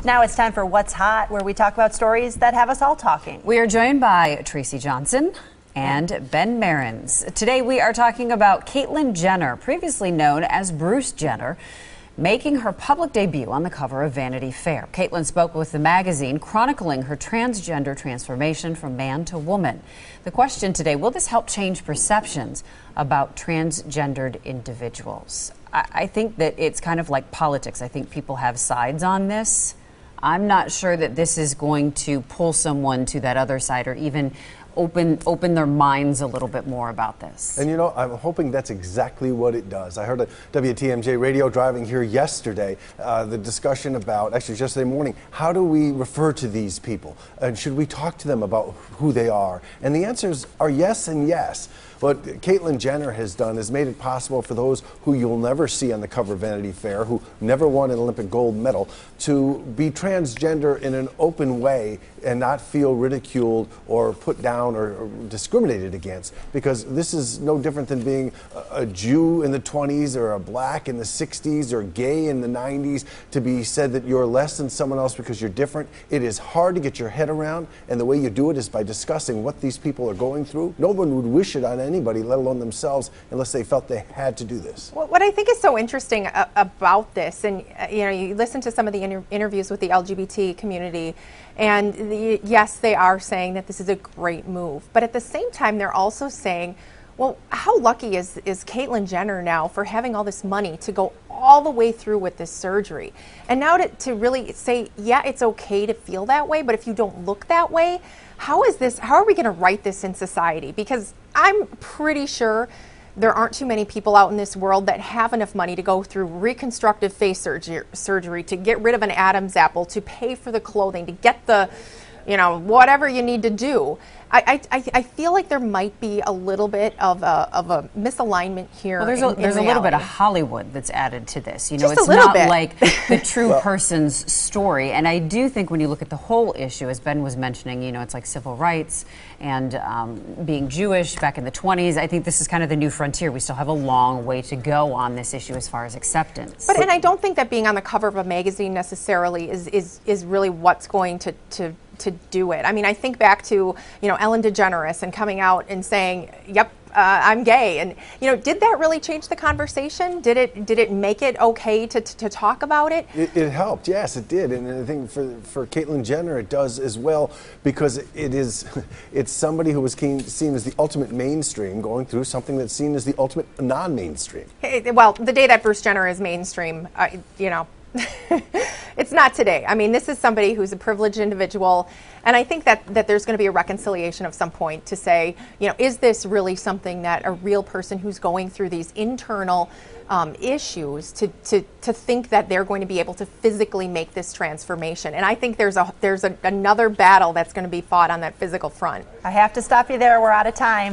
Now it's time for What's Hot, where we talk about stories that have us all talking. We are joined by Tracy Johnson and Ben Marins. Today we are talking about Caitlyn Jenner, previously known as Bruce Jenner, making her public debut on the cover of Vanity Fair. Caitlyn spoke with the magazine, chronicling her transgender transformation from man to woman. The question today, will this help change perceptions about transgendered individuals? I think that it's kind of like politics. I think people have sides on this. I'm not sure that this is going to pull someone to that other side or even open their minds a little bit more about this. And you know, I'm hoping that's exactly what it does. I heard at WTMJ radio driving here yesterday, the discussion about, actually just yesterday morning, how do we refer to these people? And should we talk to them about who they are? And the answers are yes and yes. What Caitlyn Jenner has done is made it possible for those who you'll never see on the cover of Vanity Fair, who never won an Olympic gold medal, to be transgender in an open way and not feel ridiculed or put down or discriminated against. Because this is no different than being a Jew in the 20s or a black in the 60s or gay in the 90s, to be said that you're less than someone else because you're different. It is hard to get your head around, and the way you do it is by discussing what these people are going through. No one would wish it on anybody, let alone themselves, unless they felt they had to do this. Well, what I think is so interesting about this, and you know, you listen to some of the interviews with the LGBT community, and yes, they are saying that this is a great move, but at the same time, they're also saying, well, how lucky is Caitlyn Jenner now for having all this money to go all the way through with this surgery? And now to really say, yeah, it's okay to feel that way, but if you don't look that way, how are we going to write this in society? Because I'm pretty sure there aren't too many people out in this world that have enough money to go through reconstructive face surgery, to get rid of an Adam's apple, to pay for the clothing, to get the, you know, whatever you need to do. I feel like there might be a little bit of a misalignment here. Well, there's a little bit of Hollywood that's added to this. You know, Just it's a little not bit. like the true person's story. And I do think when you look at the whole issue, as Ben was mentioning, you know, it's like civil rights and being Jewish back in the 20s. I think this is kind of the new frontier. We still have a long way to go on this issue as far as acceptance. And I don't think that being on the cover of a magazine necessarily is really what's going to do it. I mean, I think back to, you know, Ellen DeGeneres and coming out and saying, yep, I'm gay. And, you know, did that really change the conversation? Did it make it okay to talk about it? It helped, yes, it did. And I think for Caitlyn Jenner, it does as well, because it's somebody who was seen as the ultimate mainstream going through something that's seen as the ultimate non-mainstream. Well, the day that Bruce Jenner is mainstream, you know, it's not today. I mean, this is somebody who's a privileged individual, and I think that there's going to be a reconciliation of some point to say, you know, is this really something that a real person who's going through these internal issues to think that they're going to be able to physically make this transformation? And I think there's another battle that's going to be fought on that physical front. I have to stop you there. We're out of time.